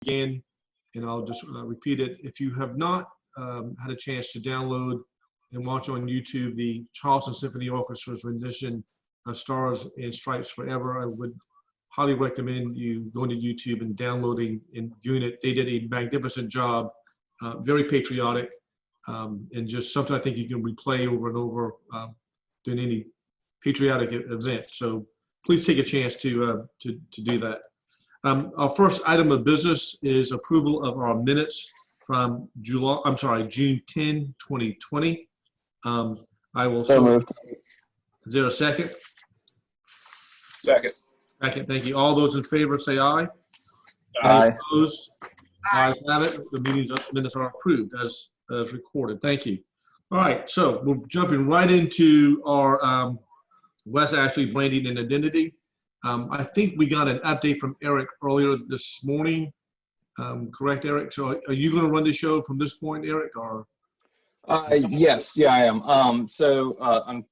began, and I'll just repeat it. If you have not had a chance to download and watch on YouTube the Charleston Symphony Orchestra's rendition of Stars and Stripes Forever, I would highly recommend you going to YouTube and downloading and viewing it. They did a magnificent job, very patriotic, and just something I think you can replay over and over during any patriotic event. So please take a chance to do that. Our first item of business is approval of our minutes from June 10, 2020. I will. So moved. Is there a second? Second. Second, thank you. All those in favor say aye. Aye. Any opposed? Ayes have it. The minutes are approved as recorded. Thank you. All right, so we're jumping right into our West Ashley branding and identity. I think we got an update from Eric earlier this morning. Correct, Eric? So are you going to run the show from this point, Eric? Or yes, yeah, I am.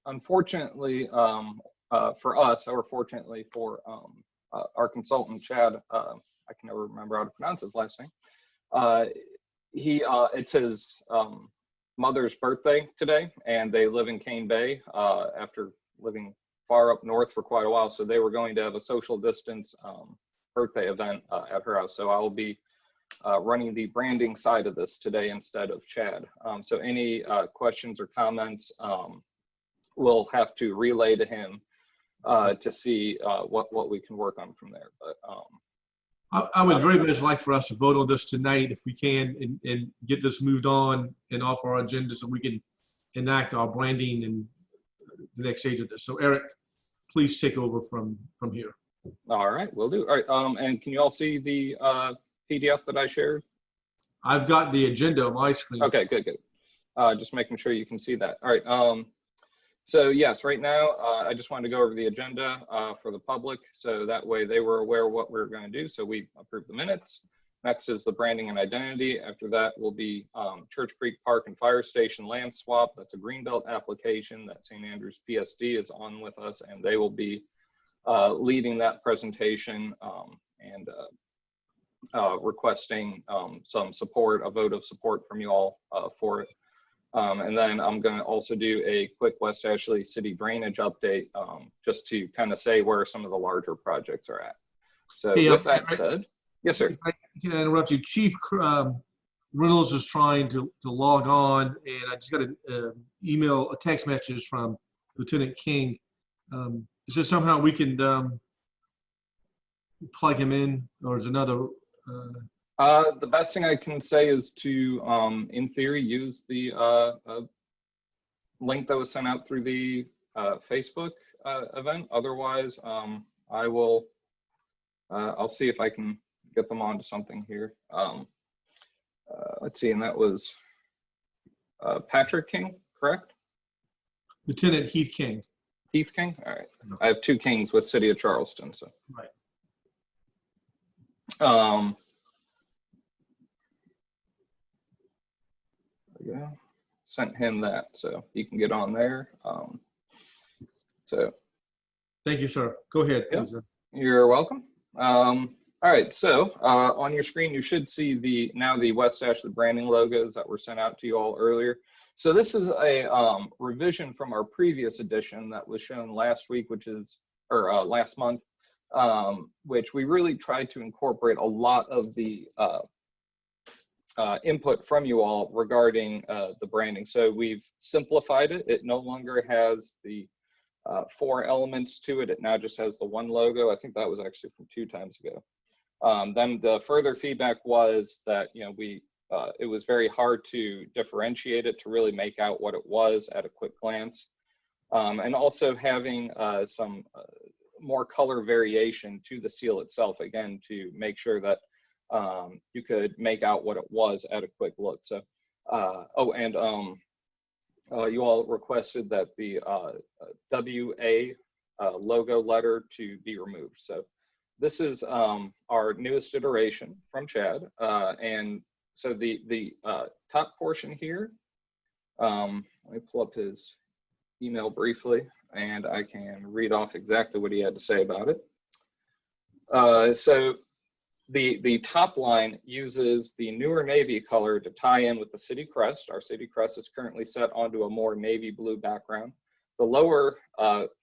Unfortunately for us, or fortunately for our consultant, Chad, I can never remember how to pronounce his last name. It's his mother's birthday today, and they live in Cane Bay after living far up north for quite a while. So they were going to have a social distance birthday event at her house. So I'll be running the branding side of this today instead of Chad. So any questions or comments we'll have to relay to him to see what we can work on from there. But I would very much like for us to vote on this tonight if we can, and get this moved on and off our agenda so we can enact our branding and the next stage of this. So Eric, please take over from here. All right, will do. All right, and can you all see the PDF that I shared? I've got the agenda on my screen. Okay, good. Just making sure you can see that. All right. So yes, right now, I just wanted to go over the agenda for the public, so that way they were aware of what we were going to do. So we approved the minutes. Next is the branding and identity. After that will be Church Creek Park and Fire Station land swap. That's a Greenbelt application that St. Andrews PSD is on with us, and they will be leading that presentation and requesting some support, a vote of support from you all for it. And then I'm going to also do a quick West Ashley City drainage update just to kind of say where some of the larger projects are at. So hey, with that said, yes, sir. I can interrupt you. Chief Reynolds is trying to log on, and I just got an a text message from Lieutenant King. Is there somehow we can plug him in, or is another? The best thing I can say is to, in theory, use the link that was sent out through the Facebook event. Otherwise, I'll see if I can get them onto something here. Let's see, and that was Patrick King, correct? Lieutenant Heath King. Heath King? All right. I have 2 Kings with City of Charleston, so. Right. Yeah, sent him that, so he can get on there. So thank you, sir. Go ahead, yeah, please. You're welcome. All right, so on your screen you should see the West Ashley branding logos that were sent out to you all earlier. So this is a revision from our previous edition that was shown last week, last month, which we really tried to incorporate a lot of the input from you all regarding the branding. So we've simplified it. It no longer has the 4 elements to it. It now just has the 1 logo. I think that was actually from 2 times ago. Then the further feedback was that, you know, it was very hard to differentiate it, to really make out what it was at a quick glance. And also having some more color variation to the seal itself, again, to make sure that you could make out what it was at a quick look. So, you all requested that the WA logo letter to be removed. So this is our newest iteration from Chad. And so the top portion here, let me pull up his email briefly, and I can read off exactly what he had to say about it. So the top line uses the newer navy color to tie in with the city crest. Our city crest is currently set onto a more navy blue background. The lower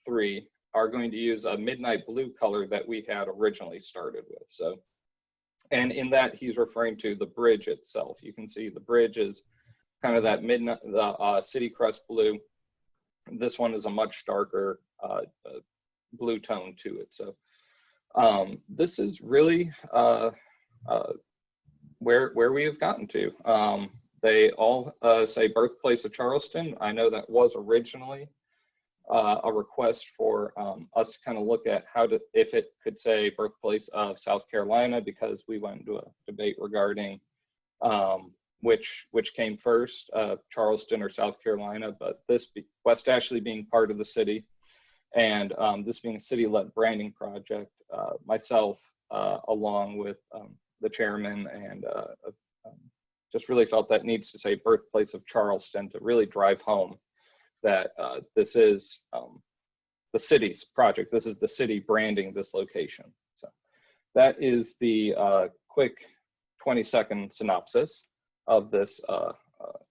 three are going to use a midnight blue color that we had originally started with. So, and in that he's referring to the bridge itself. You can see the bridge is kind of that midnight, the city crest blue. This one is a much darker blue tone to it. So this is really where we have gotten to. They all say birthplace of Charleston. I know that was originally a request for us to kind of look at if it could say birthplace of South Carolina, because we went into a debate regarding which came first, Charleston or South Carolina. But this West Ashley being part of the city, and this being a city-led branding project, myself along with the chairman and just really felt that needs to say birthplace of Charleston to really drive home that this is the city's project. This is the city branding this location. So that is the quick 20-second synopsis of this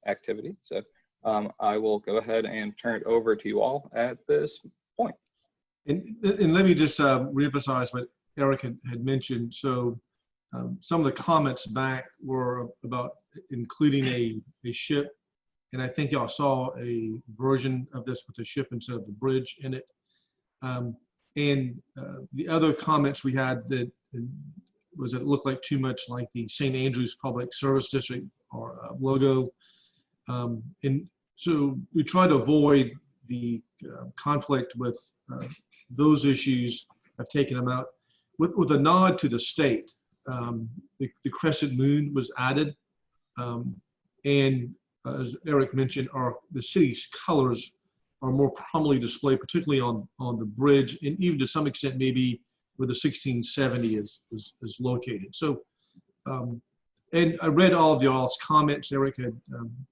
activity. So I will go ahead and turn it over to you all at this point. And let me just reemphasize what Eric had mentioned. So some of the comments back were about including a ship. And I think y'all saw a version of this with the ship instead of the bridge in it. And the other comments we had that was it looked like too much like the St. Andrews Public Service District or logo. And so we try to avoid the conflict with those issues. I've taken them out. With a nod to the state, the crescent moon was added. And as Eric mentioned, the city's colors are more prominently displayed, particularly on the bridge, and even to some extent maybe where the 1670 is located. So, and I read all of y'all's comments. Eric had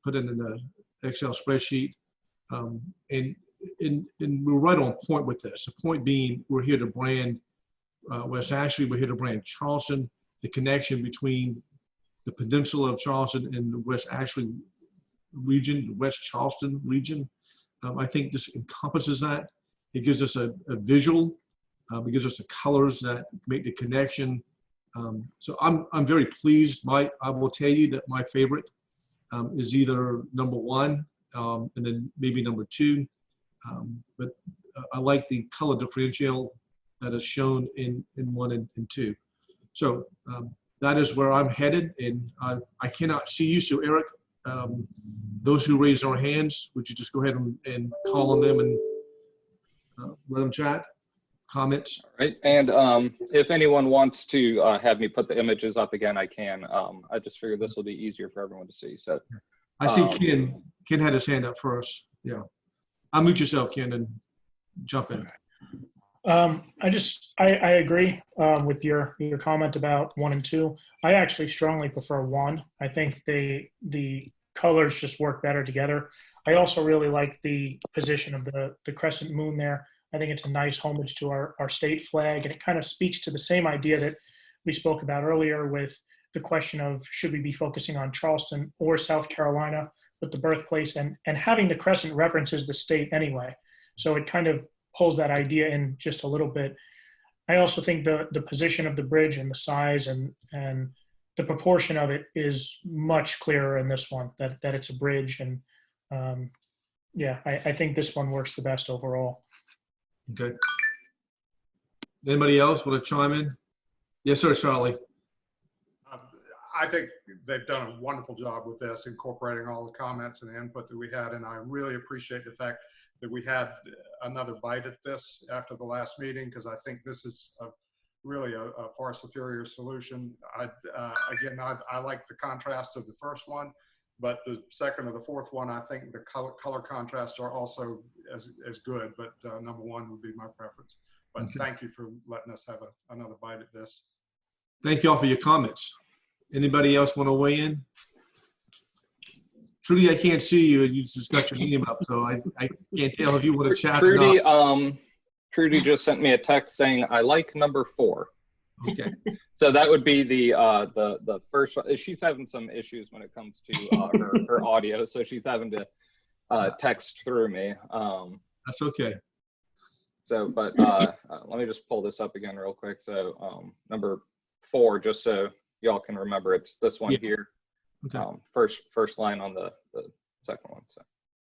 put in the Excel spreadsheet, and we're right on point with this. The point being, we're here to brand West Ashley. We're here to brand Charleston. The connection between the peninsula of Charleston and the West Ashley region, the West Charleston region. I think this encompasses that. It gives us a visual. It gives us the colors that make the connection. So I'm very pleased. I will tell you that my favorite is either number 1 and then maybe number 2. But I like the color differential that is shown in 1 and 2. So that is where I'm headed, and I cannot see you. So Eric, those who raise their hands, would you just go ahead and call on them and let them chat, comments? All right, and if anyone wants to have me put the images up again, I can. I just figured this will be easier for everyone to see. So I see Ken. Ken had his hand up first. Yeah, unmute yourself, Ken, and jump in. I agree with your comment about 1 and 2. I actually strongly prefer 1. I think the colors just work better together. I also really like the position of the crescent moon there. I think it's a nice homage to our state flag, and it kind of speaks to the same idea that we spoke about earlier with the question of should we be focusing on Charleston or South Carolina with the birthplace, and having the crescent references the state anyway. So it kind of pulls that idea in just a little bit. I also think the position of the bridge and the size and the proportion of it is much clearer in this one, that it's a bridge. And yeah, I think this one works the best overall. Okay. Anybody else want to chime in? Yes, sir, Charlie. I think they've done a wonderful job with this, incorporating all the comments and the input that we had. And I really appreciate the fact that we had another bite at this after the last meeting, because I think this is really a far superior solution. I like the contrast of the first one, but the second or the fourth one, I think the color contrasts are also as good, but number 1 would be my preference. But okay. Thank you for letting us have another bite at this. Thank you all for your comments. Anybody else want to weigh in? Trudy, I can't see you, and you just got your name up, so I can't tell if you want to chat Trudy, or not. Trudy just sent me a text saying, I like number 4. Okay. So that would be the first one. She's having some issues when it comes to her audio, so she's having to text through me. That's okay. So, but let me just pull this up again real quick. So number 4, just so y'all can remember, it's this one here. Okay. First line on the second one. So.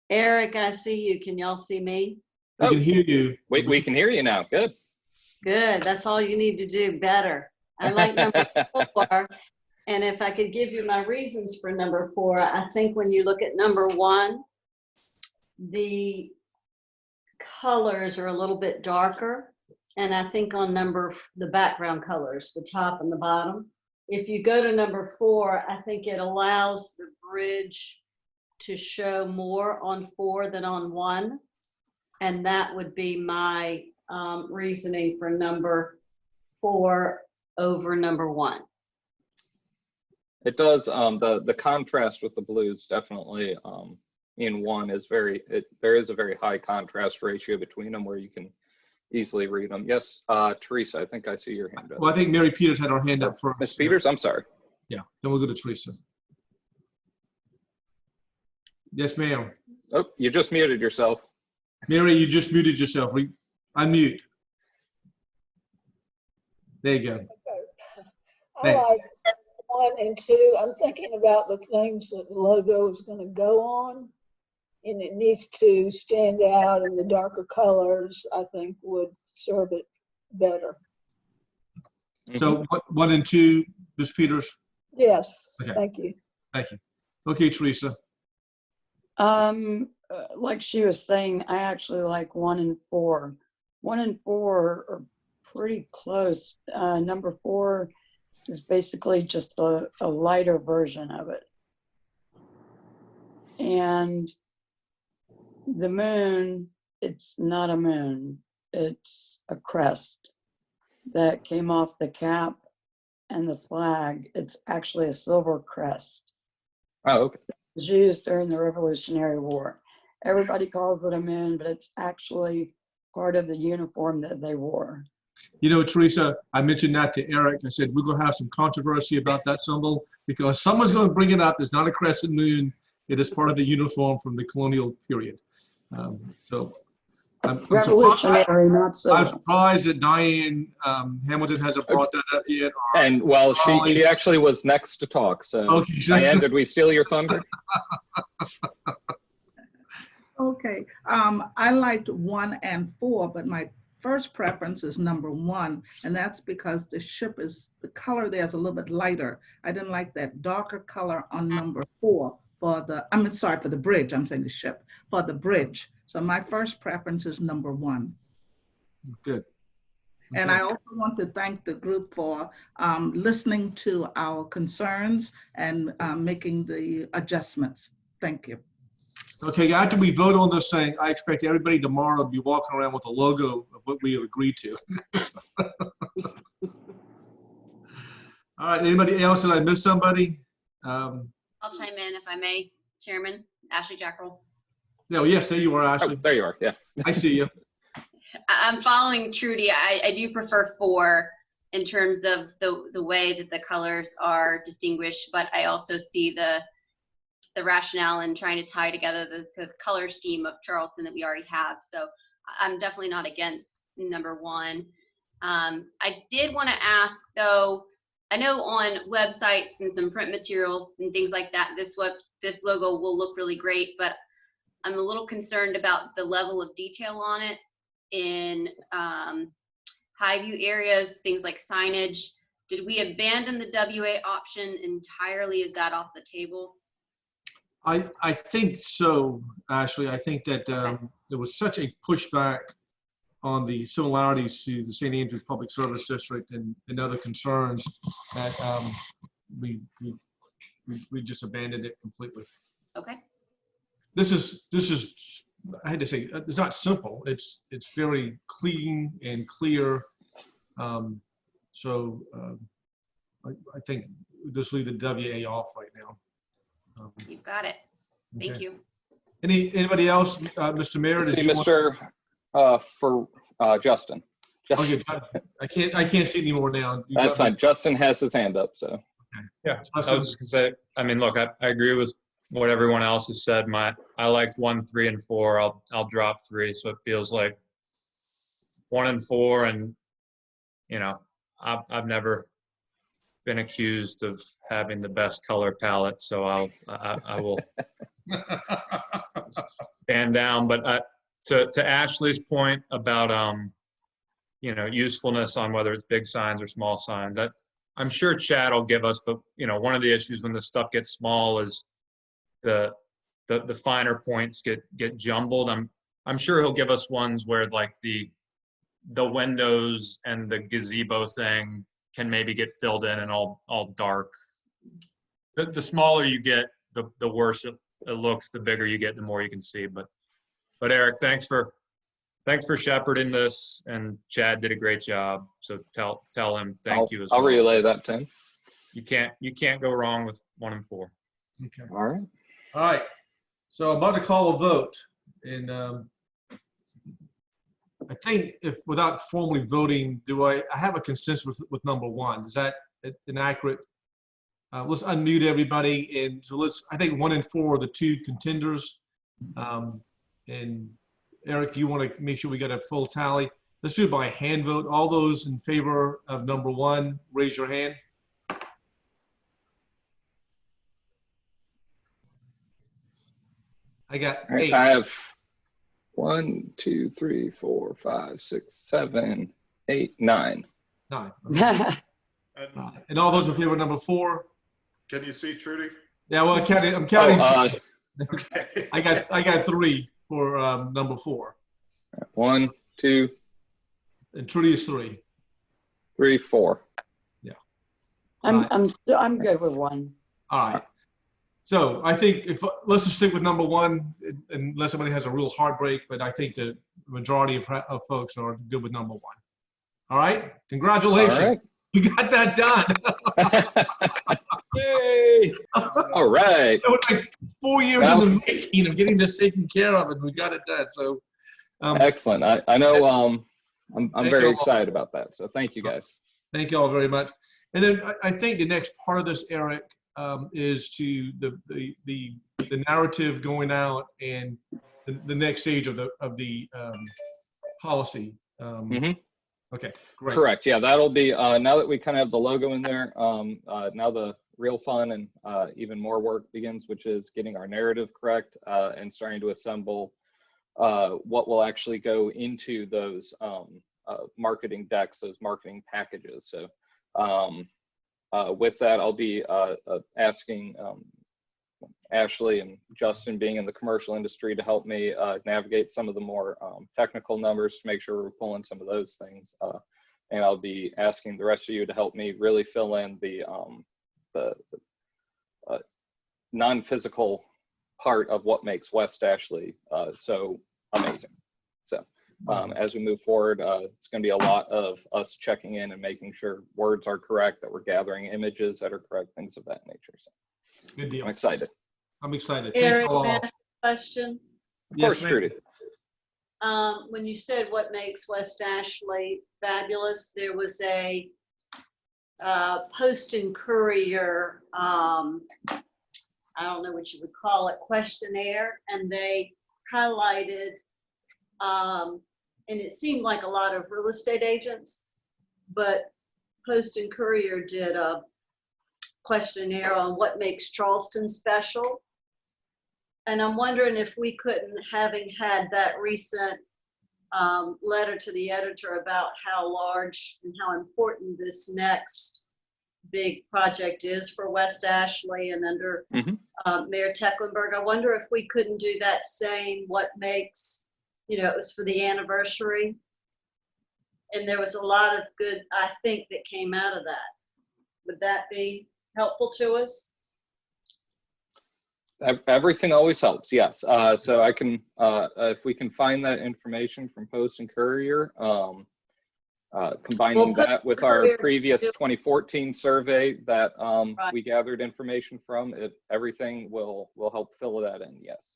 Eric, I see you. Can y'all see me? We can hear you. We can hear you now. Good. Good. That's all you need to do better. I like number 4. And if I could give you my reasons for number 4, I think when you look at number 1, the colors are a little bit darker. And I think on the background colors, the top and the bottom. If you go to number 4, I think it allows the bridge to show more on 4 than on 1. And that would be my reasoning for number 4 over number 1. It does. The contrast with the blues definitely in 1 is there is a very high contrast ratio between them where you can easily read them. Yes, Teresa, I think I see your hand up. Well, I think Mary Peters had her hand up first. Ms. Peters, I'm sorry. Yeah, then we'll go to Teresa. Yes, ma'am. Oh, you just muted yourself. Mary, you just muted yourself. Unmute. There you go. Okay. I Thanks. like 1 and 2. I'm thinking about the things that the logo is going to go on, and it needs to stand out, and the darker colors, I think, would serve it better. So 1 and 2, Ms. Peters? Yes, Okay. thank you. Thank you. Okay, Teresa. Like she was saying, I actually like 1 and 4. 1 and 4 are pretty close. Number 4 is basically just a lighter version of it. And the moon, it's not a moon, it's a crest that came off the cap and the flag. It's actually a silver crest. Oh, okay. It was used during the Revolutionary War. Everybody calls it a moon, but it's actually part of the uniform that they wore. You know, Teresa, I mentioned that to Eric. I said, we're going to have some controversy about that symbol because someone's going to bring it up. It's not a crescent moon. It is part of the uniform from the colonial period. So I'm Revolutionary, not I'm silver. surprised that Diane Hamilton hasn't brought that up yet. And well, she actually was next to talk. So Okay. Diane, did we steal your thunder? Okay, I liked 1 and 4, but my first preference is number 1, and that's because the ship the color there is a little bit lighter. I didn't like that darker color on number 4 for the bridge. I'm saying the ship, for the bridge. So my first preference is number 1. Good. And Okay. I also want to thank the group for listening to our concerns and making the adjustments. Thank you. Okay, after we vote on this thing, I expect everybody tomorrow to be walking around with a logo of what we have agreed to. All right, anybody else? Did I miss somebody? I'll chime in if I may, Chairman. Ashley Jackrell. No, yes, there you are, Oh, Ashley. there you are. Yeah. I see you. I'm following Trudy. I do prefer 4 in terms of the way that the colors are distinguished, but I also see the rationale in trying to tie together the color scheme of Charleston that we already have. So I'm definitely not against number 1. I did want to ask though, I know on websites and some print materials and things like that, this logo will look really great, but I'm a little concerned about the level of detail on it in high view areas, things like signage. Did we abandon the WA option entirely? Is that off the table? I think so, Ashley. I think that there was such a pushback on the similarities to the St. Andrews Public Service District and other concerns that we just abandoned it completely. Okay. This is I had to say it's not simple. It's very clean and clear. So I think this will leave the WA off right now. You've got it. Thank Okay. you. Anybody else, Mr. Mayor? See, Did you want- Mr. For Justin Justin, Okay, I can't see anymore now. You that's got me. fine. Justin has his hand up, so. Yeah, I was just gonna say, I mean, look, I agree with what everyone else has said. I liked 1, 3, and 4. I'll drop 3, so it feels like 1 and 4, and you know, I've never been accused of having the best color palette, so I will stand down. But to Ashley's point about you know, usefulness on whether it's big signs or small signs, that I'm sure Chad will give us, but you know, one of the issues when this stuff gets small is the finer points get jumbled. I'm sure he'll give us ones where like the windows and the gazebo thing can maybe get filled in and all dark. The smaller you get, the worse it looks. The bigger you get, the more you can see. But Eric, thanks for shepherding this, and Chad did a great job. So tell him thank you as well. I'll relay that to him. You can't go wrong with 1 and 4. Okay. All right. All right. So I'm about to call a vote, and I think if without formally voting, I have a consensus with number 1? Is that inaccurate? Let's unmute everybody, and so I think 1 and 4 are the 2 contenders. And Eric, you want to make sure we get a full tally? Let's do it by hand vote. All those in favor of number 1, raise your hand. I got All right, 8. I have 1, 2, 3, 4, 5, 6, 7, 8, 9. 9. Okay. And And all those in favor of number 4? can you see Trudy? Yeah, well, I'm counting. Okay. I got 3 for number 4. 1, 2, And Trudy is 3. 3, 4. I'm good with 1. All right. So I think let's just stick with number 1, unless somebody has a real heartbreak. But I think the majority of folks are good with number 1. All right. Congratulations. All right. You got that done. Yay! All right. It was like 4 years in the making of getting this taken care of, and we got it done. So excellent. I know I'm very you all. excited about that. So thank you guys. Thank you all very much. And then I think the next part of this, Eric, is to the narrative going out and the next stage of the policy. Okay, great. Correct. Yeah, that'll be now that we kind of have the logo in there. Now the real fun and even more work begins, which is getting our narrative correct and starting to assemble what will actually go into those marketing decks, those marketing packages. So with that, I'll be asking Ashley and Justin, being in the commercial industry, to help me navigate some of the more technical numbers to make sure we're pulling some of those things. And I'll be asking the rest of you to help me really fill in the non-physical part of what makes West Ashley so amazing. So as we move forward, it's going to be a lot of us checking in and making sure words are correct, that we're gathering images that are correct, things of that nature. So Good deal. I'm excited. I'm excited. Eric, Thank you all. may I ask a question? Of course, ma'am. Trudy. When you said what makes West Ashley fabulous, there was a Post and Courier, I don't know what you would call it, questionnaire, and they highlighted, and it seemed like a lot of real estate agents, but Post and Courier did a questionnaire on what makes Charleston special. And I'm wondering if we couldn't, having had that recent letter to the editor about how large and how important this next big project is for West Ashley and under Mayor Tecklenburg, I wonder if we couldn't do that same, what makes, it was for the anniversary. And there was a lot of good, I think, that came out of that. Would that be helpful to us? Everything always helps, yes. So I can, if we can find that information from Post and Courier, combining that with our previous 2014 survey that we gathered information from, everything will help fill that in, yes.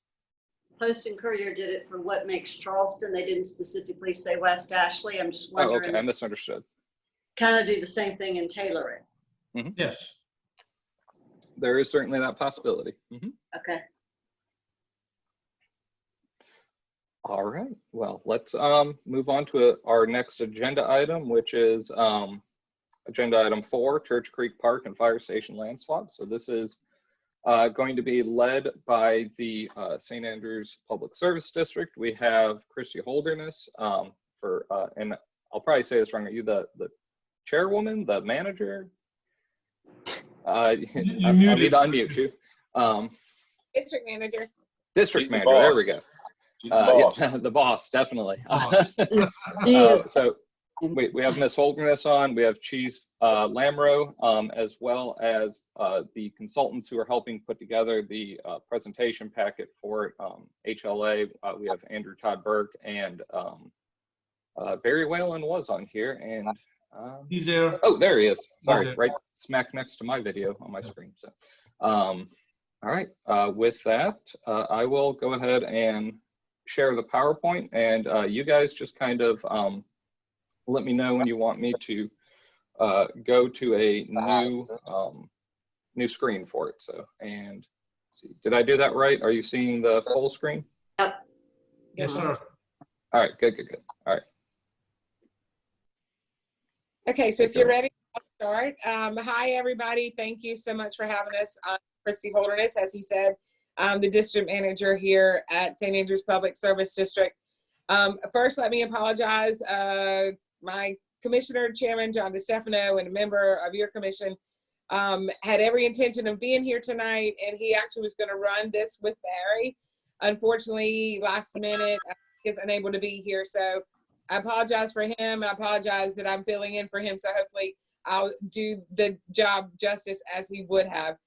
Post and Courier did it for what makes Charleston. They didn't specifically say West Ashley. I'm just Oh, wondering, okay, I misunderstood. kind of do the same thing and tailor it. Yes. There is certainly that possibility. Okay. All right, well, let's move on to our next agenda item, which is agenda item 4, Church Creek Park and Fire Station land swap. So this is going to be led by the St. Andrews Public Service District. We have Christy Holderness and I'll probably say this wrong. Are you the chairwoman, the manager? I need to unmute you. District manager. District She's the manager, there we boss. go. She's the boss. Yeah, the boss, definitely. She is, So we have Ms. Holderness on, we have Chief Lamro, as well as the consultants who are helping put together the presentation packet for HLA. We have Andrew Todd Burke and Barry Whalen was on here, and He's there. oh, there he is. Sorry, there. right smack next to my video on my screen. So, all right, with that, I will go ahead and share the PowerPoint, and you guys just kind of let me know when you want me to go to a new screen for it. So, and let's see, did I do that right? Are you seeing the full screen? Yep. Yes, sir. All right, good. All right. Okay, so if you're ready, I'll start. Hi, everybody. Thank you so much for having us. I'm Christy Holderness, as he said. I'm the district manager here at St. Andrews Public Service District. First, let me apologize. My commissioner, Chairman John DeStefano, and a member of your commission had every intention of being here tonight, and he actually was going to run this with Barry. Unfortunately, last minute, he is unable to be here, so I apologize for him. I apologize that I'm filling in for him, so hopefully I'll do the job justice as he would have.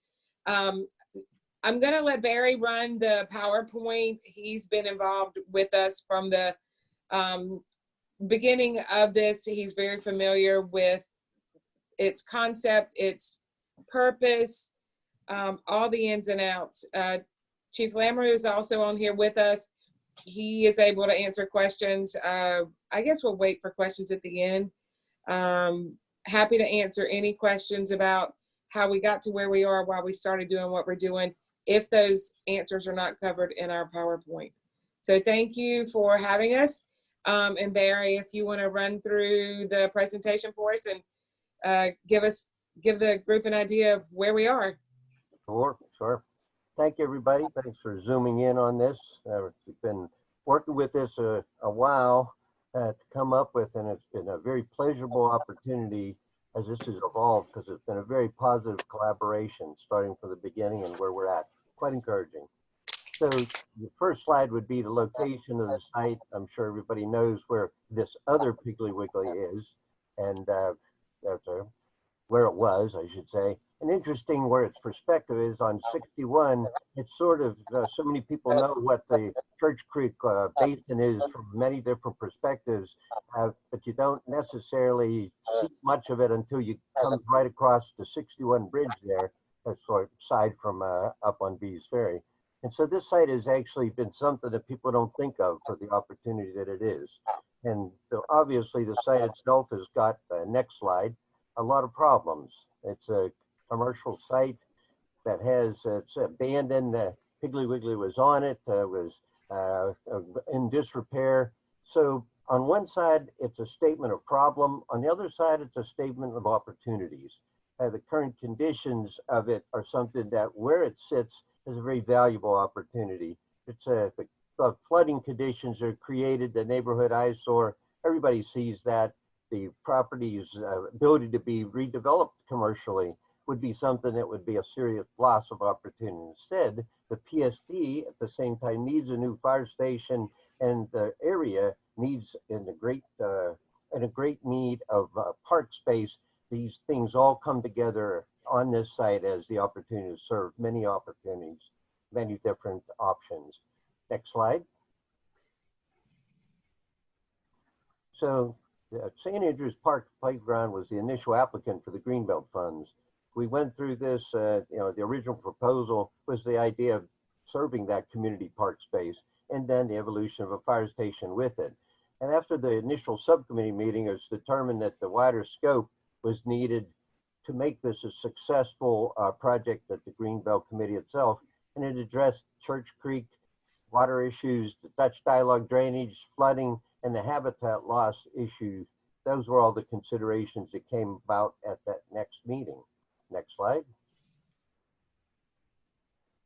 I'm going to let Barry run the PowerPoint. He's been involved with us from the beginning of this. He's very familiar with its concept, its purpose, all the ins and outs. Chief Lammer is also on here with us. He is able to answer questions. I guess we'll wait for questions at the end. Happy to answer any questions about how we got to where we are, why we started doing what we're doing, if those answers are not covered in our PowerPoint. So thank you for having us. And Barry, if you want to run through the presentation for us and give the group an idea of where we are. Sure. Thank you, everybody. Thanks for zooming in on this. We've been working with this a while to come up with, and it's been a very pleasurable opportunity as this has evolved, because it's been a very positive collaboration starting from the beginning and where we're at. Quite encouraging. So the first slide would be the location of the site. I'm sure everybody knows where this other Piggly Wiggly is, and that's where it was, I should say. And interesting where its perspective is on 61, it's sort of, so many people know what the Church Creek Basin is from many different perspectives, but you don't necessarily see much of it until you come right across the 61 bridge there, that's sort of side from up on Bees Ferry. And so this site has actually been something that people don't think of for the opportunity that it is. And so obviously the site itself has got, next slide, a lot of problems. It's a commercial site that has, it's abandoned. Piggly Wiggly was on it, was in disrepair. So on one side, it's a statement of problem. On the other side, it's a statement of opportunities. The current conditions of it are something that where it sits is a very valuable opportunity. It's the flooding conditions are created, the neighborhood eyesore, everybody sees that. The property's ability to be redeveloped commercially would be something that would be a serious loss of opportunity. Instead, the PSD at the same time needs a new fire station, and the area needs in a great need of park space. These things all come together on this site as the opportunity to serve many opportunities, many different options. Next slide. So St. Andrews Park Playground was the initial applicant for the Greenbelt funds. We went through this, the original proposal was the idea of serving that community park space. and then the evolution of a fire station with it. And after the initial subcommittee meeting, it was determined that the wider scope was needed to make this a successful project at the Greenbelt Committee itself. And it addressed Church Creek water issues, the Dutch dialogue drainage, flooding, and the habitat loss issues. Those were all the considerations that came about at that next meeting. Next slide.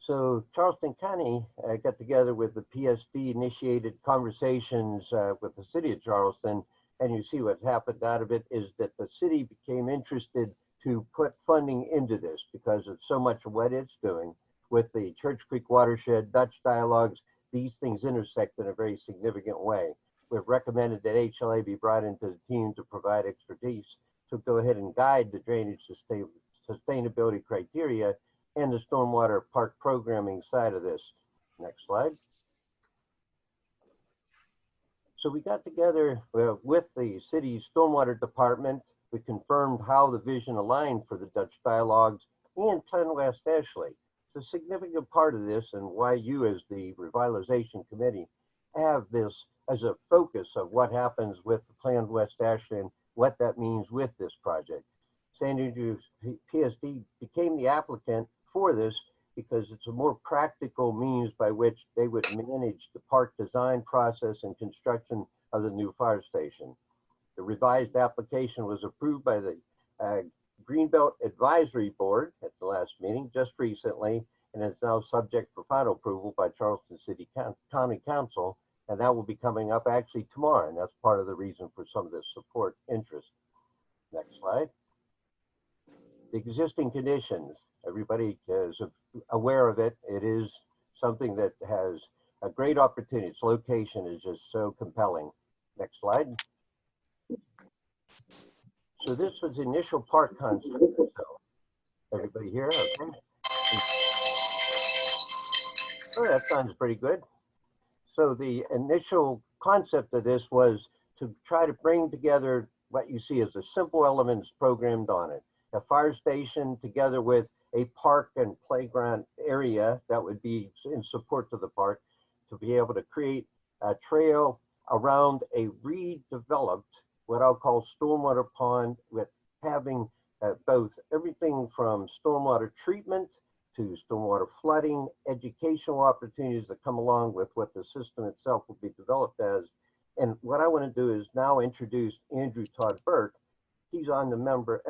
So Charleston County got together with the PSD, initiated conversations with the city of Charleston, and you see what happened out of it is that the city became interested to put funding into this because of so much of what it's doing with the Church Creek watershed, Dutch dialogues. These things intersect in a very significant way. We've recommended that HLA be brought into the team to provide expertise to go ahead and guide the drainage sustainability criteria and the stormwater park programming side of this. Next slide. So we got together with the city's stormwater department. We confirmed how the vision aligned for the Dutch dialogues and Plan West Ashley. It's a significant part of this and why you as the revitalization committee have this as a focus of what happens with the Plan West Ashley and what that means with this project. St. Andrews PSD became the applicant for this because it's a more practical means by which they would manage the park design process and construction of the new fire station. The revised application was approved by the Greenbelt Advisory Board at the last meeting just recently, and is now subject for final approval by Charleston City County Council, and that will be coming up actually tomorrow, and that's part of the reason for some of this support interest. Next slide. The existing conditions, everybody is aware of it. It is something that has a great opportunity. Its location is just so compelling. Next slide. So this was the initial park concept. So everybody here, okay? Oh, that sounds pretty good. So the initial concept of this was to try to bring together what you see as the simple elements programmed on it. A fire station together with a park and playground area that would be in support to the park to be able to create a trail around a redeveloped, what I'll call stormwater pond, with having both everything from stormwater treatment to stormwater flooding, educational opportunities that come along with what the system itself will be developed as. And what I want to do is now introduce Andrew Todd Burke. He's on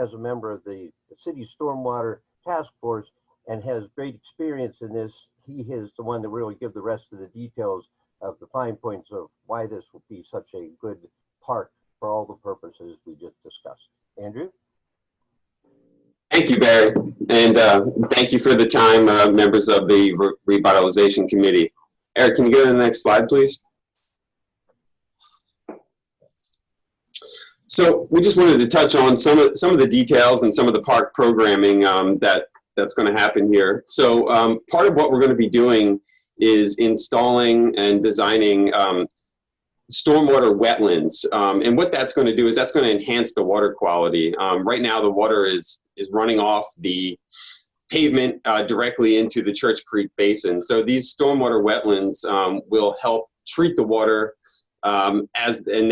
as a member of the city stormwater task force and has great experience in this. He is the one that really give the rest of the details of the fine points of why this will be such a good park for all the purposes we just discussed. Andrew? Thank you, Barry. And thank you for the time, members of the Revitalization Committee. Eric, can you go to the next slide, please? So we just wanted to touch on some of the details and some of the park programming that's going to happen here. So part of what we're going to be doing is installing and designing stormwater wetlands. And what that's going to do is that's going to enhance the water quality. Right now the water is running off the pavement directly into the Church Creek Basin. So these stormwater wetlands will help treat the water and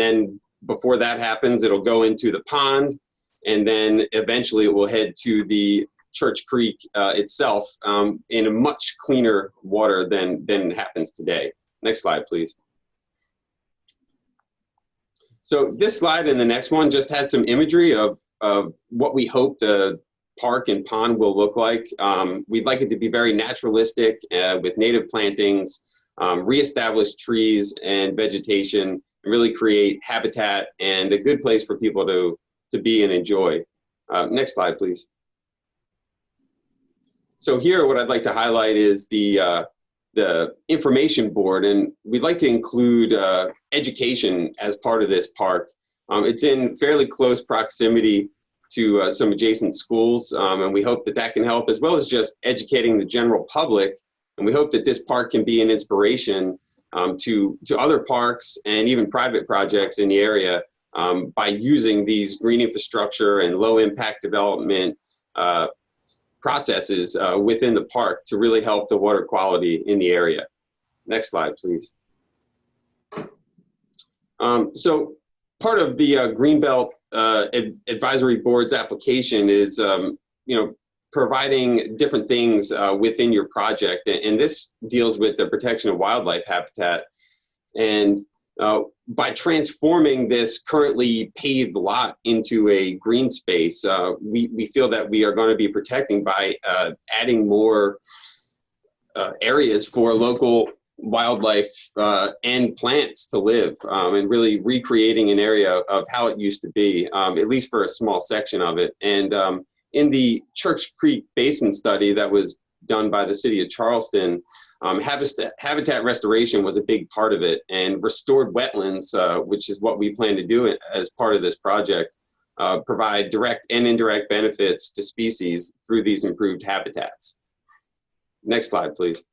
then before that happens, it'll go into the pond, and then eventually it will head to the Church Creek itself in a much cleaner water than happens today. Next slide, please. So this slide and the next one just has some imagery of what we hope the park and pond will look like. We'd like it to be very naturalistic with native plantings, reestablished trees and vegetation, really create habitat and a good place for people to be and enjoy. Next slide, please. So here, what I'd like to highlight is the information board, and we'd like to include education as part of this park. It's in fairly close proximity to some adjacent schools, and we hope that that can help, as well as just educating the general public. And we hope that this park can be an inspiration to other parks and even private projects in the area by using these green infrastructure and low impact development processes within the park to really help the water quality in the area. Next slide, please. So part of the Greenbelt Advisory Board's application is, providing different things within your project. And this deals with the protection of wildlife habitat. And by transforming this currently paved lot into a green space, we feel that we are going to be protecting by adding more areas for local wildlife and plants to live, and really recreating an area of how it used to be, at least for a small section of it. And in the Church Creek Basin study that was done by the city of Charleston, habitat restoration was a big part of it, and restored wetlands, which is what we plan to do as part of this project, provide direct and indirect benefits to species through these improved habitats. Next slide, please.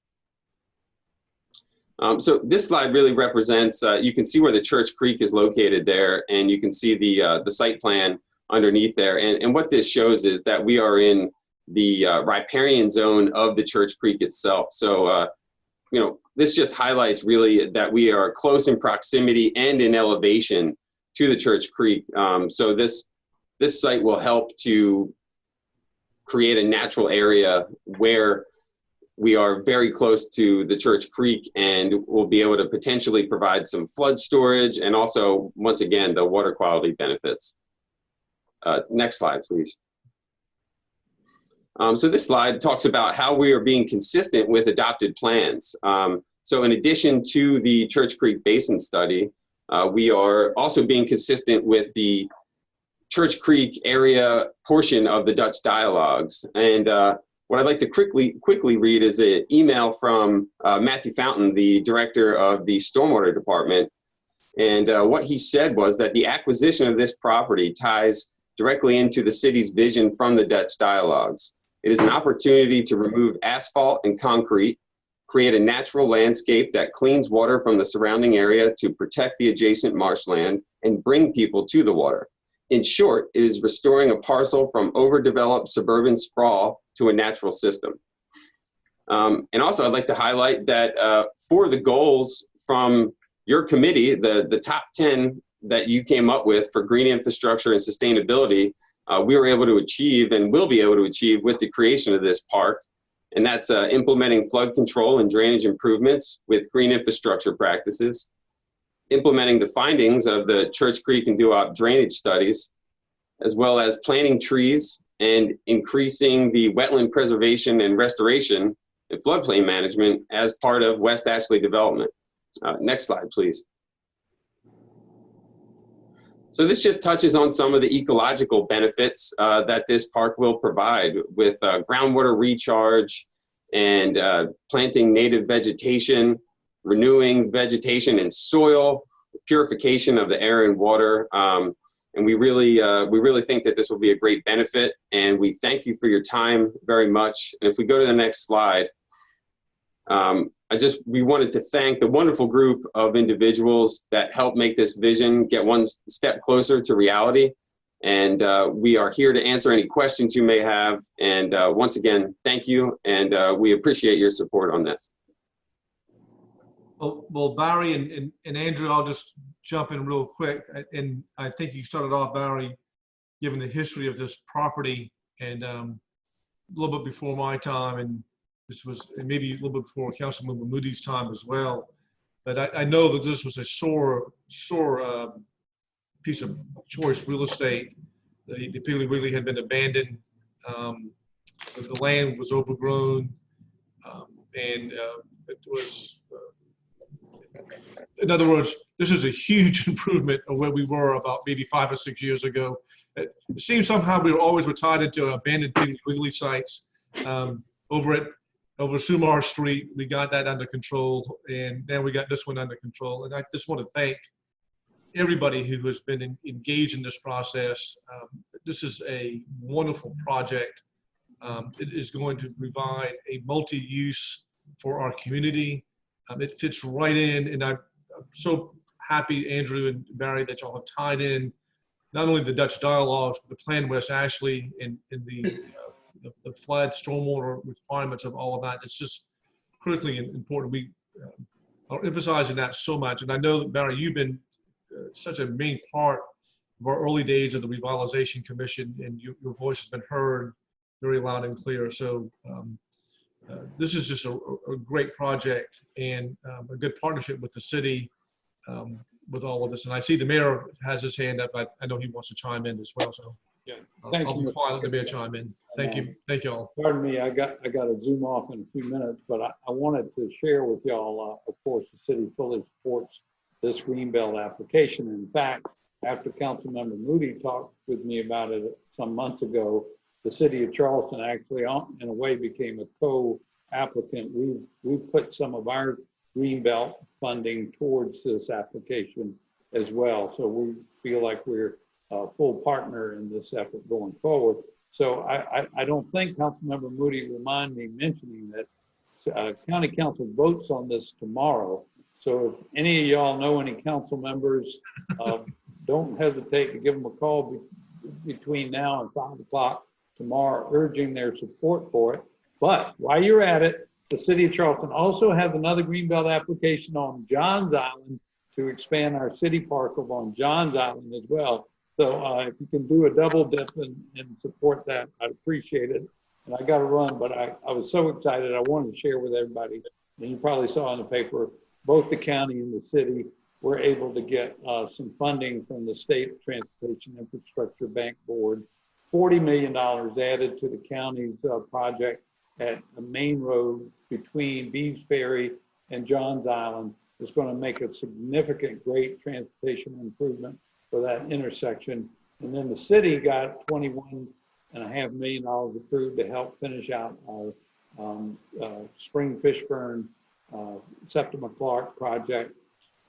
So this slide really represents, you can see where the Church Creek is located there, and you can see the site plan underneath there. And what this shows is that we are in the riparian zone of the Church Creek itself. So, this just highlights really that we are close in proximity and in elevation to the Church Creek. So this site will help to create a natural area where we are very close to the Church Creek, and we'll be able to potentially provide some flood storage and also, once again, the water quality benefits. Next slide, please. So this slide talks about how we are being consistent with adopted plans. So in addition to the Church Creek Basin study, we are also being consistent with the Church Creek area portion of the Dutch dialogues. And what I'd like to quickly read is an email from Matthew Fountain, the director of the Stormwater Department. And what he said was that the acquisition of this property ties directly into the city's vision from the Dutch dialogues. It is an opportunity to remove asphalt and concrete, create a natural landscape that cleans water from the surrounding area to protect the adjacent marshland and bring people to the water. In short, it is restoring a parcel from overdeveloped suburban sprawl to a natural system. And also I'd like to highlight that for the goals from your committee, the top 10 that you came up with for green infrastructure and sustainability, we were able to achieve and will be able to achieve with the creation of this park. And that's implementing flood control and drainage improvements with green infrastructure practices, implementing the findings of the Church Creek and Duop drainage studies, as well as planting trees and increasing the wetland preservation and restoration and floodplain management as part of West Ashley development. Next slide, please. So this just touches on some of the ecological benefits that this park will provide with groundwater recharge and planting native vegetation, renewing vegetation and soil, purification of the air and water. And we really think that this will be a great benefit, and we thank you for your time very much. And if we go to the next slide, we wanted to thank the wonderful group of individuals that helped make this vision get one step closer to reality. And we are here to answer any questions you may have. And once again, thank you. And we appreciate your support on this. Well, Barry and Andrew, I'll just jump in real quick. And I think you started off, Barry, given the history of this property, and a little bit before my time, and this was maybe a little bit before Councilmember Moody's time as well. But I know that this was a sore piece of choice real estate. The Piggly Wiggly had been abandoned. The land was overgrown, and it was. In other words, this is a huge improvement of where we were about maybe 5 or 6 years ago. It seems somehow we were tied into abandoned Piggly Wiggly sites. Over Sumar Street, we got that under control, and now we got this one under control. And I just want to thank everybody who has been engaged in this process. This is a wonderful project. It is going to provide a multi-use for our community. It fits right in, and I'm so happy, Andrew and Barry, that y'all have tied in not only the Dutch dialogues, but the Plan West Ashley and the flood, stormwater requirements of all of that. It's just critically important. We are emphasizing that so much. And I know that, Barry, you've been such a main part of our early days of the Revitalization Commission, and your voice has been heard very loud and clear. So this is just a great project and a good partnership with the city with all of this. And I see the mayor has his hand up. I know he wants to chime in as well. So Yeah. I'll be quiet, let the mayor chime in. Thank you. Thank you all. Pardon me, I got to zoom off in a few minutes, but I wanted to share with y'all, of course, the city fully supports this Greenbelt application. In fact, after Councilmember Moody talked with me about it some months ago, the city of Charleston actually, in a way, became a co-applicant. We've put some of our Greenbelt funding towards this application as well. So we feel like we're a full partner in this effort going forward. So I don't think Councilmember Moody will mind me mentioning that County Council votes on this tomorrow. So if any of y'all know any council members, don't hesitate to give them a call between now and 5 o'clock tomorrow, urging their support for it. But while you're at it, the city of Charleston also has another Greenbelt application on Johns Island to expand our city park over on Johns Island as well. So if you can do a double dip and support that, I'd appreciate it. And I got to run, but I was so excited. I wanted to share with everybody. And you probably saw in the paper, both the county and the city were able to get some funding from the State Transportation Infrastructure Bank Board. $40 million added to the county's project at the main road between Beeves Ferry and Johns Island. Is going to make a significant, great transportation improvement for that intersection. And then the city got $21.5 million approved to help finish out our Spring Fishburne Septima Clark project.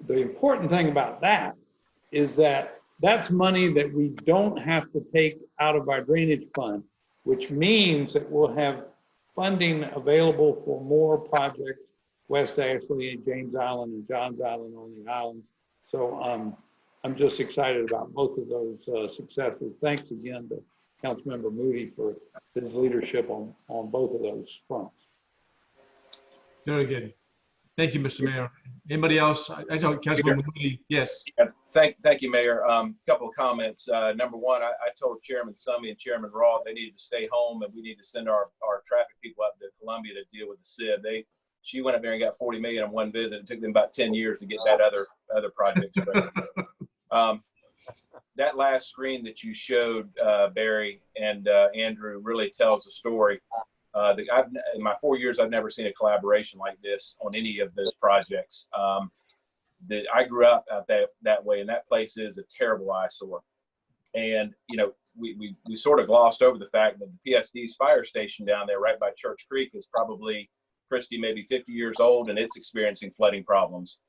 The important thing about that is that that's money that we don't have to take out of our drainage fund, which means that we'll have funding available for more projects, West Ashley and James Island and Johns Island on the islands. So I'm just excited about both of those successes. Thanks again to Councilmember Moody for his leadership on both of those fronts. Very good. Thank you, Mr. Mayor. Anybody else? I saw Councilmember Moody. Yes. Yeah, thank you, Mayor. Couple of comments. Number one, I told Chairman Summey and Chairman Raw they needed to stay home, and we need to send our traffic people up to Columbia to deal with the SID. She went up there and got 40 million in one visit. It took them about 10 years to get that other project straight. That last screen that you showed, Barry and Andrew, really tells the story. In my 4 years, I've never seen a collaboration like this on any of those projects. I grew up out that way, and that place is a terrible eyesore. And you know, we sort of glossed over the fact that the PSD's fire station down there, right by Church Creek, is probably, Christie, maybe 50 years old, and it's experiencing flooding problems.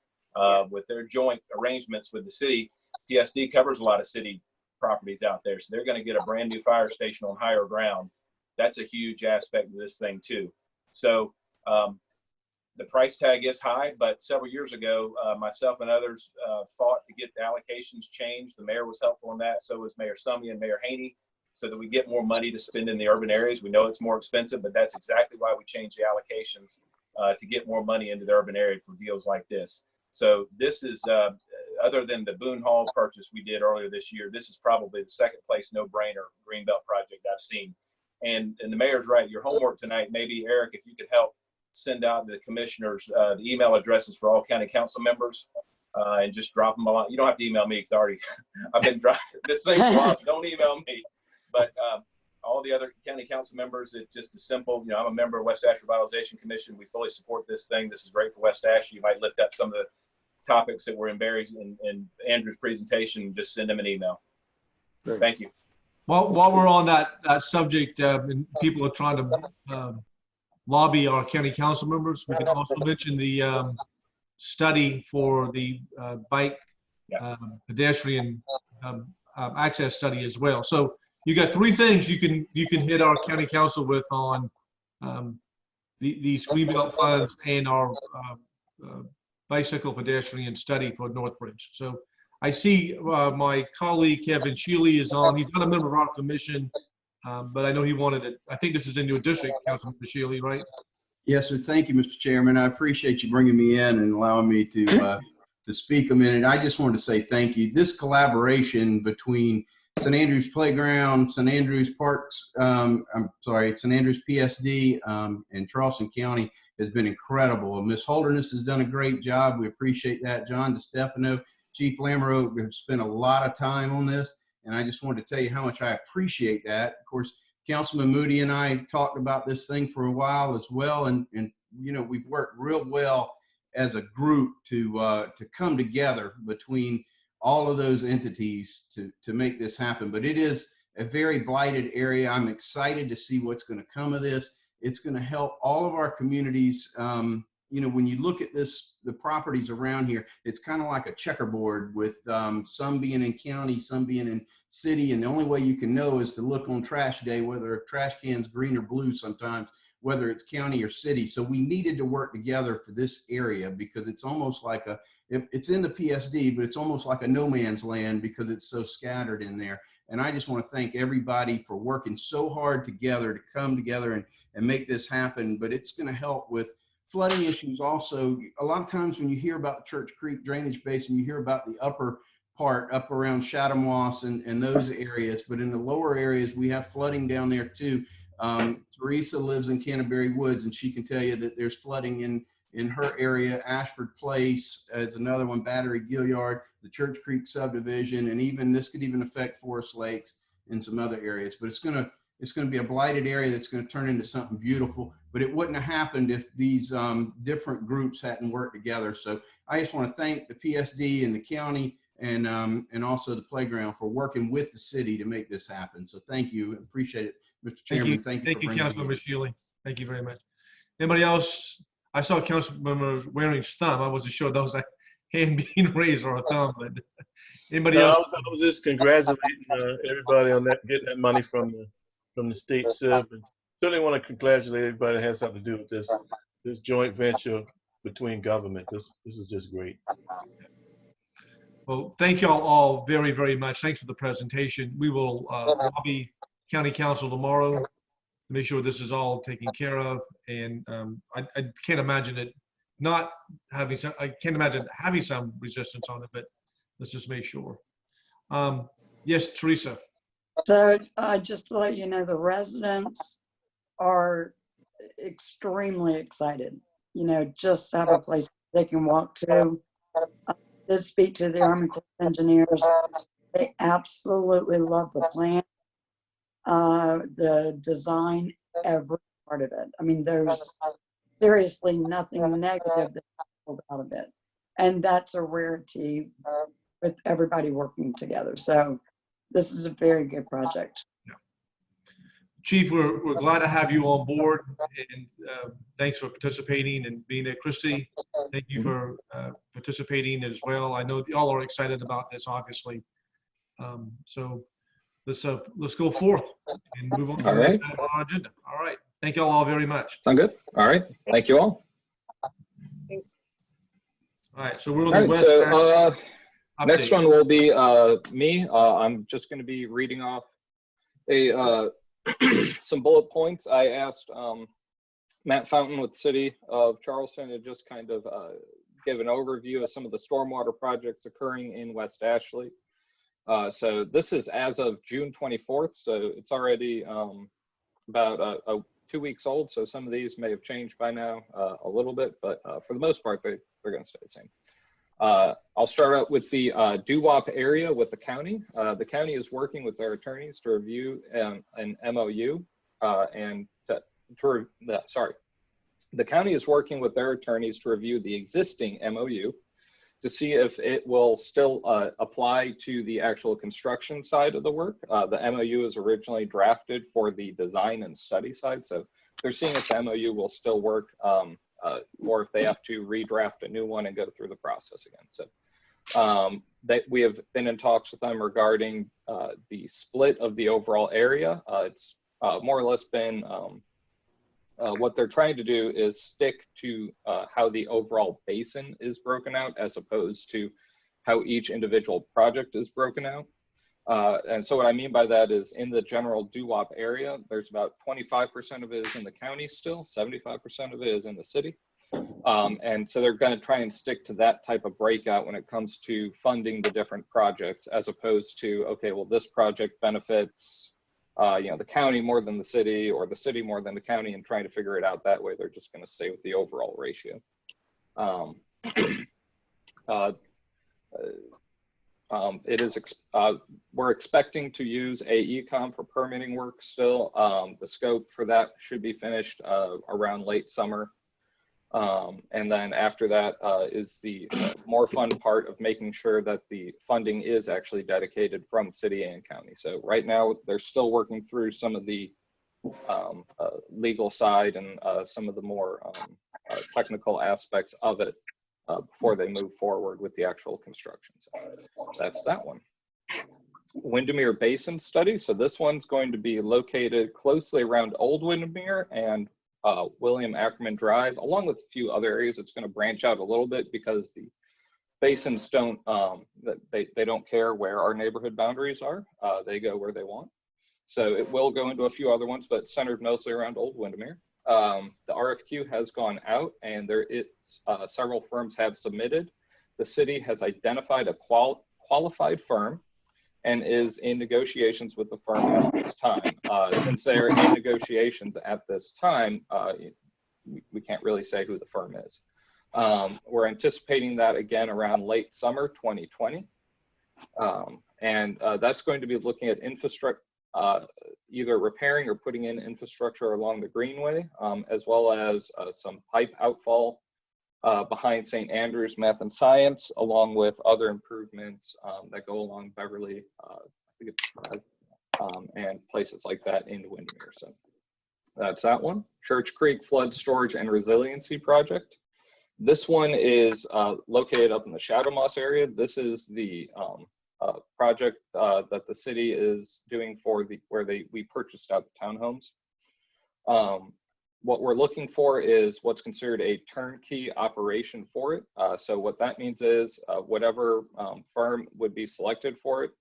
With their joint arrangements with the city, PSD covers a lot of city properties out there, so they're going to get a brand new fire station on higher ground. That's a huge aspect of this thing too. So the price tag is high, but several years ago, myself and others fought to get the allocations changed. The mayor was helpful in that. So was Mayor Summey and Mayor Haney, so that we get more money to spend in the urban areas. We know it's more expensive, but that's exactly why we changed the allocations to get more money into the urban area for deals like this. So this is, other than the Boone Hall purchase we did earlier this year, this is probably the second place no-brainer Greenbelt project I've seen. And the mayor's right. Your homework tonight, maybe Eric, if you could help send out to the commissioners the email addresses for all county council members and just drop them all. You don't have to email me because I've been driving this thing for a while, so don't email me. But all the other county council members, it's just as simple. You know, I'm a member of West Ashley Revitalization Commission. We fully support this thing. This is great for West Ashley. You might lift up some of the topics that were in Barry's and Andrew's presentation and just send them an email. Great. Thank you. Well, while we're on that subject, and people are trying to lobby our county council members, we can also mention the study for the bike pedestrian access study as well. So you got three things you can hit our county council with on these Greenbelt funds and our bicycle pedestrian study for Northbridge. So I see my colleague Kevin Shealy is on. He's not a member of our commission, but I know he wanted it. I think this is in your district, Councilman Shealy, right? Yes, sir. Thank you, Mr. Chairman. I appreciate you bringing me in and allowing me to to speak a minute. I just wanted to say thank you. This collaboration between St. Andrews Playground, St. Andrews Parks, St. Andrews PSD, and Charleston County has been incredible. Ms. Holderness has done a great job. We appreciate that. John DeStefano, Chief Lamoureux have spent a lot of time on this, and I just wanted to tell you how much I appreciate that. Of course, Councilman Moody and I talked about this thing for a while as well, and you know, we've worked real well as a group to come together between all of those entities to make this happen. But it is a very blighted area. I'm excited to see what's going to come of this. It's going to help all of our communities. You know, when you look at this, the properties around here, it's kind of like a checkerboard with some being in county, some being in city. And the only way you can know is to look on trash day, whether a trash can's green or blue sometimes, whether it's county or city. So we needed to work together for this area because it's almost like it's in the PSD, but it's almost like a no man's land because it's so scattered in there. And I just want to thank everybody for working so hard together to come together and make this happen. But it's going to help with flooding issues also. A lot of times when you hear about the Church Creek drainage basin, you hear about the upper part up around Shadamoss and those areas, but in the lower areas, we have flooding down there too. Teresa lives in Canterbury Woods, and she can tell you that there's flooding in her area. Ashford Place is another one, Battery Gilliard, the Church Creek subdivision, and even this could even affect Forest Lakes and some other areas. But it's going to be a blighted area that's going to turn into something beautiful. But it wouldn't have happened if these different groups hadn't worked together. So I just want to thank the PSD and the county and also the playground for working with the city to make this happen. So thank you. Appreciate it, Mr. Chairman. Thank you, Councilmember Shealy. Thank you very much. Anybody else? I saw Councilmember wearing his thumb. I wasn't sure that was a hand being raised or a thumb, but anybody else? I was just congratulating everybody on that, getting that money from the state civ, and certainly want to congratulate everybody that has something to do with this joint venture between government. This is just great. Well, thank you all very, very much. Thanks for the presentation. We will lobby County Council tomorrow to make sure this is all taken care of. And I can't imagine it not having some, I can't imagine having some resistance on it, but let's just make sure. Yes, Teresa. So just to let you know, the residents are extremely excited, you know, just to have a place they can walk to. To speak to the Army Corps of Engineers, they absolutely love the plan, the design, every part of it. I mean, there's seriously nothing negative that's pulled out of it. And that's a rarity with everybody working together. So this is a very good project. Chief, we're glad to have you on board, and thanks for participating and being there. Christy, thank you for participating as well. I know y'all are excited about this, obviously. So let's go forth and move on to the next item on our agenda. All right. Thank y'all all very much. Sound good? All right. Thank you all. All right. So we're on the west. So next one will be me. I'm just going to be reading off some bullet points. I asked Matt Fountain with the City of Charleston to just kind of give an overview of some of the stormwater projects occurring in West Ashley. So this is as of June 24th, so it's already about 2 weeks old. So some of these may have changed by now a little bit, but for the most part, they're going to stay the same. I'll start out with the doo-wop area with the county. The county is working with their attorneys to review an MOU the county is working with their attorneys to review the existing MOU to see if it will still apply to the actual construction side of the work. The MOU is originally drafted for the design and study side, so they're seeing if the MOU will still work or if they have to redraft a new one and go through the process again. So we have been in talks with them regarding the split of the overall area. It's more or less been what they're trying to do is stick to how the overall basin is broken out as opposed to how each individual project is broken out. And so what I mean by that is in the general doo-wop area, there's about 25% of it is in the county still, 75% of it is in the city. And so they're going to try and stick to that type of breakout when it comes to funding the different projects, as opposed to, okay, well, this project benefits, you know, the county more than the city, or the city more than the county, and trying to figure it out that way. They're just going to stay with the overall ratio. We're expecting to use AECOM for permitting work still. The scope for that should be finished around late summer. And then after that is the more fun part of making sure that the funding is actually dedicated from city and county. So right now they're still working through some of the legal side and some of the more technical aspects of it before they move forward with the actual construction. So that's that one. Windermere Basin study. So this one's going to be located closely around Old Windermere and William Ackerman Drive, along with a few other areas. It's going to branch out a little bit because the basins don't, they don't care where our neighborhood boundaries are. They go where they want. So it will go into a few other ones, but centered mostly around Old Windermere. The RFQ has gone out, and several firms have submitted. The city has identified a qualified firm and is in negotiations with the firm at this time. Since they're in negotiations at this time, we can't really say who the firm is. We're anticipating that again around late summer 2020. And that's going to be looking at infrastructure, either repairing or putting in infrastructure along the Greenway, as well as some pipe outfall behind St. Andrews Math and Science, along with other improvements that go along Beverly, I think it's and places like that in Windermere. So that's that one. Church Creek Flood Storage and Resiliency Project. This one is located up in the Shadow Moss area. This is the project that the city is doing for where we purchased out the townhomes. What we're looking for is what's considered a turnkey operation for it. So what that means is whatever firm would be selected for it,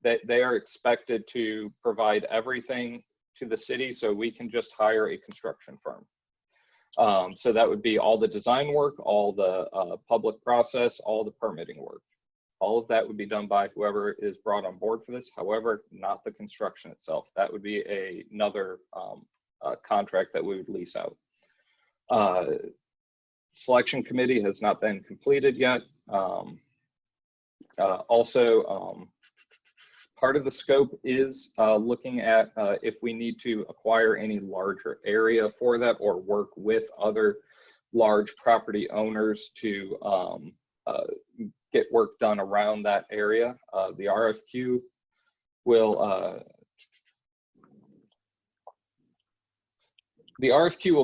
they are expected to provide everything to the city, so we can just hire a construction firm. So that would be all the design work, all the public process, all the permitting work. All of that would be done by whoever is brought on board for this. However, not the construction itself. That would be another contract that we would lease out. Selection committee has not been completed yet. Also, part of the scope is looking at if we need to acquire any larger area for that, or work with other large property owners to get work done around that area. The RFQ will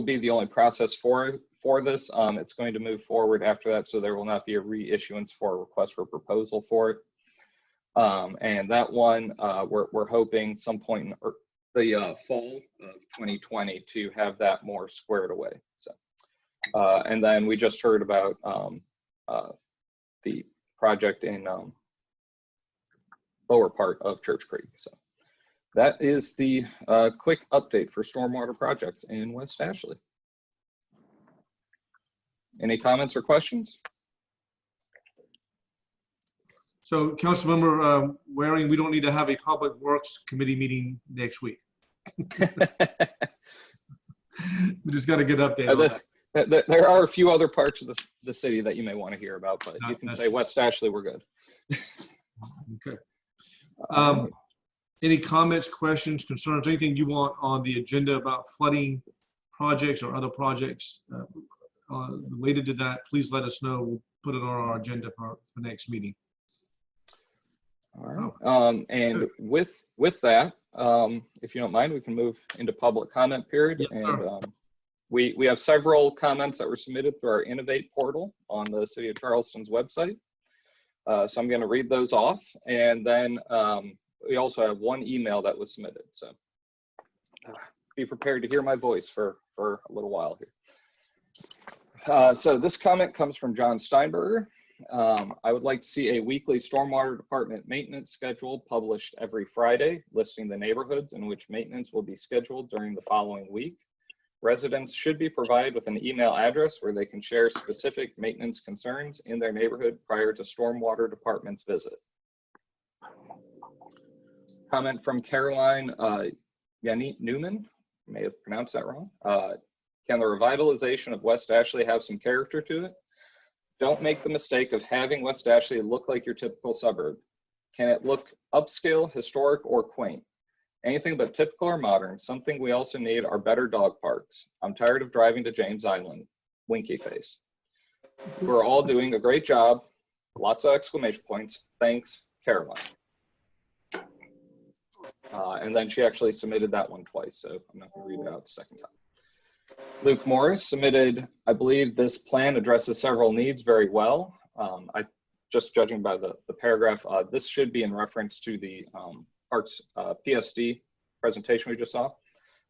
be the only process for this. It's going to move forward after that, so there will not be a reissuance for a request for proposal for it. And that one, we're hoping some point in the fall of 2020 to have that more squared away. So, and then we just heard about the project in lower part of Church Creek. So that is the quick update for stormwater projects in West Ashley. Any comments or questions? So Councilmember Waring, we don't need to have a Public Works Committee meeting next week. We just got a good update on that. There are a few other parts of the city that you may want to hear about, but you can say West Ashley, we're good. Okay. Any comments, questions, concerns, anything you want on the agenda about flooding projects or other projects related to that, please let us know. We'll put it on our agenda for the next meeting. All right. And with that, if you don't mind, we can move into public comment period. Yep, and we have several comments that were submitted through our Innovate portal on the City of Charleston's website. So I'm going to read those off, and then we also have one email that was submitted. So be prepared to hear my voice for a little while here. So this comment comes from John Steinberger. I would like to see a weekly stormwater department maintenance schedule published every Friday, listing the neighborhoods in which maintenance will be scheduled during the following week. Residents should be provided with an email address where they can share specific maintenance concerns in their neighborhood prior to Stormwater Department's visit. Comment from Caroline Yanni Newman, may have pronounced that wrong. Can the revitalization of West Ashley have some character to it? Don't make the mistake of having West Ashley look like your typical suburb. Can it look upscale, historic, or quaint? Anything but typical or modern. Something we also need are better dog parks. I'm tired of driving to James Island. Winky face. We're all doing a great job. Lots of exclamation points. Thanks, Caroline. And then she actually submitted that one twice, so I'm not going to read it out the second time. Luke Morris submitted, I believe this plan addresses several needs very well. Just judging by the paragraph, this should be in reference to the Parks PSD presentation we just saw.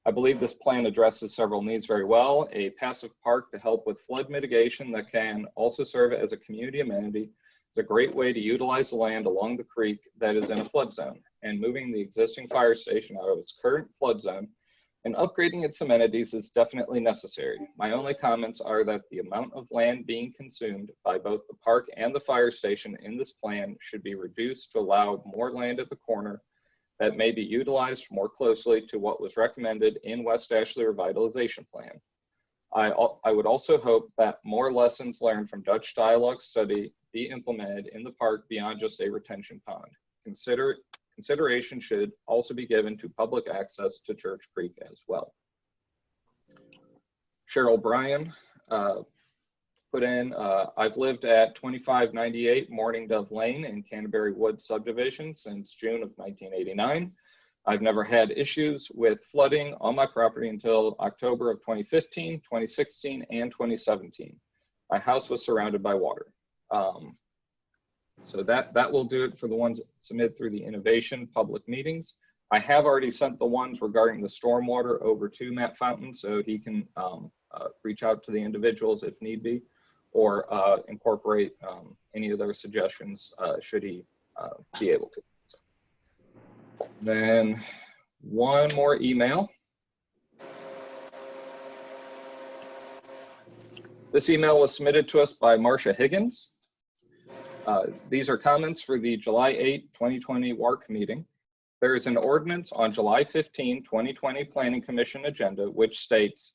I believe this plan addresses several needs very well. A passive park to help with flood mitigation that can also serve as a community amenity is a great way to utilize the land along the creek that is in a flood zone, and moving the existing fire station out of its current flood zone and upgrading its amenities is definitely necessary. My only comments are that the amount of land being consumed by both the park and the fire station in this plan should be reduced to allow more land at the corner that may be utilized more closely to what was recommended in West Ashley Revitalization Plan. I would also hope that more lessons learned from Dutch dialogue study be implemented in the park beyond just a retention pond. Consideration should also be given to public access to Church Creek as well. Cheryl Bryan put in, I've lived at 2598 Morning Dove Lane in Canterbury Woods subdivision since June of 1989. I've never had issues with flooding on my property until October of 2015, 2016, and 2017. My house was surrounded by water. So that will do it for the ones submitted through the innovation public meetings. I have already sent the ones regarding the stormwater over to Matt Fountain so he can reach out to the individuals if need be, or incorporate any of their suggestions should he be able to. Then one more email. This email was submitted to us by Marcia Higgins. These are comments for the July 8, 2020 WARC meeting. There is an ordinance on July 15, 2020 Planning Commission agenda, which states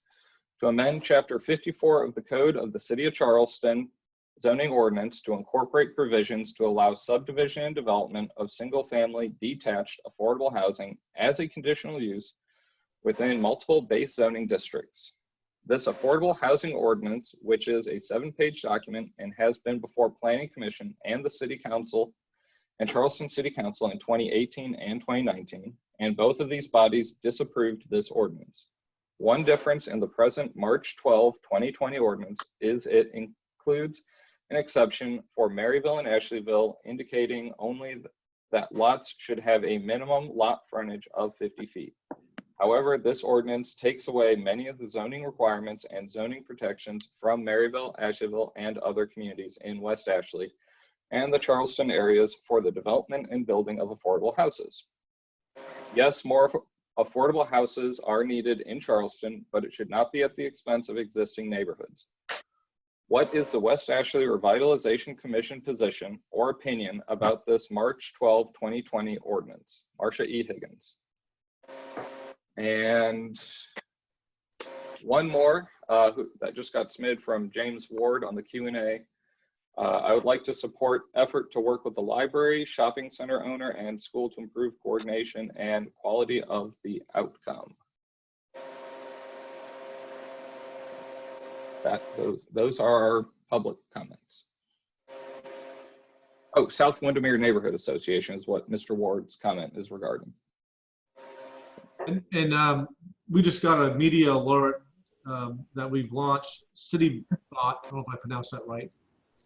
to amend Chapter 54 of the Code of the City of Charleston zoning ordinance to incorporate provisions to allow subdivision and development of single-family detached affordable housing as a conditional use within multiple base zoning districts. This affordable housing ordinance, which is a 7-page document and has been before Planning Commission and the City Council and Charleston City Council in 2018 and 2019, and both of these bodies disapproved this ordinance. One difference in the present March 12, 2020 ordinance is it includes an exception for Maryville and Ashleyville, indicating only that lots should have a minimum lot frontage of 50 feet. However, this ordinance takes away many of the zoning requirements and zoning protections from Maryville, Ashleyville, and other communities in West Ashley and the Charleston areas for the development and building of affordable houses. Yes, more affordable houses are needed in Charleston, but it should not be at the expense of existing neighborhoods. What is the West Ashley Revitalization Commission position or opinion about this March 12, 2020 ordinance? Marcia E. Higgins. And one more that just got submitted from James Ward on the Q&A. I would like to support effort to work with the library, shopping center owner, and school to improve coordination and quality of the outcome. Those are our public comments. Oh, South Windermere Neighborhood Association is what Mr. Ward's comment is regarding. And we just got a media alert that we've launched, CityBot, I don't know if I pronounced that right.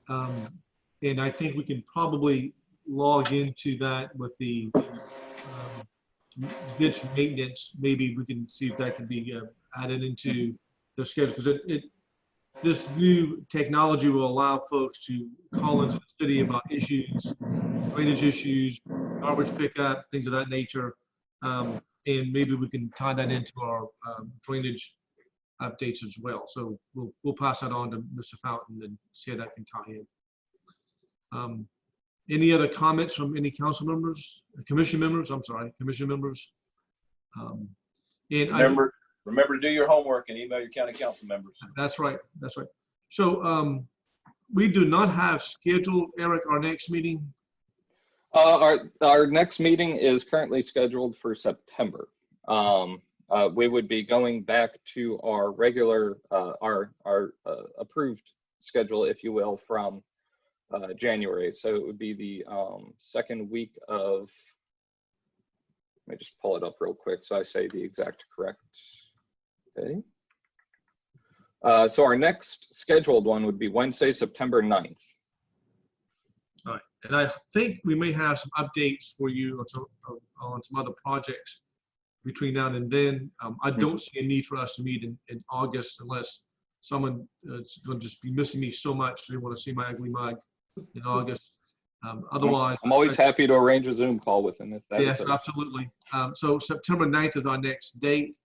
And I think we can probably log into that with the ditch maintenance. Maybe we can see if that can be added into the schedule, because this new technology will allow folks to call into the city about issues, drainage issues, garbage pickup, things of that nature. And maybe we can tie that into our drainage updates as well. So we'll pass that on to Mr. Fountain and see how that can tie in. Any other comments from any council members, commission members? I'm sorry, commission members. And remember to do your homework and email your county council members. That's right. That's right. So we do not have scheduled, Eric, our next meeting. Our next meeting is currently scheduled for September. We would be going back to our regular, our approved schedule, if you will, from January. So it would be the second week of, let me just pull it up real quick so I say the exact correct day. So our next scheduled one would be Wednesday, September 9th. All right. And I think we may have some updates for you on some other projects between now and then. I don't see a need for us to meet in August unless someone is going to just be missing me so much they want to see my ugly mug in August. Otherwise, I'm always happy to arrange a Zoom call with him. If that yes, absolutely. So September 9th is our next date.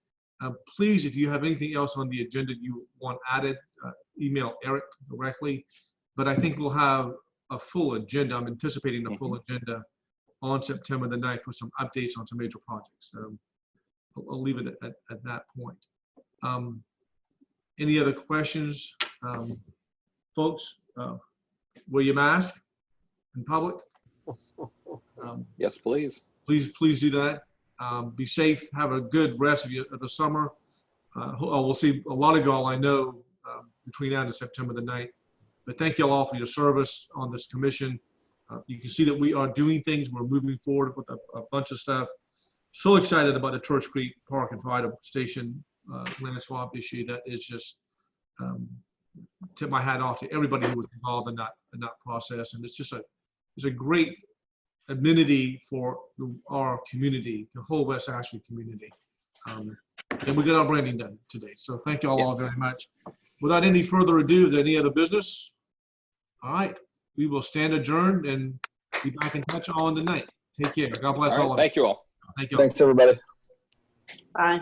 Please, if you have anything else on the agenda you want added, email Eric directly. But I think we'll have a full agenda. I'm anticipating a full agenda on September the 9th with some updates on some major projects. I'll leave it at that point. Any other questions? Folks, wear your mask in public. Yes, please. Please do that. Be safe. Have a good rest of the summer. We'll see a lot of y'all I know between now and September the 9th. But thank you all for your service on this commission. You can see that we are doing things. We're moving forward with a bunch of stuff. So excited about the Church Creek Park and Fire Station land swap issue. That is just tip my hat off to everybody who was involved in that process. And it's just it's a great amenity for our community, the whole West Ashley community. And we got our branding done today. So thank you all very much. Without any further ado, is there any other business? All right, we will stand adjourned and be back in touch on the night. Take care. God bless all of you. Thank you all. Thank you. Thanks, everybody. Bye.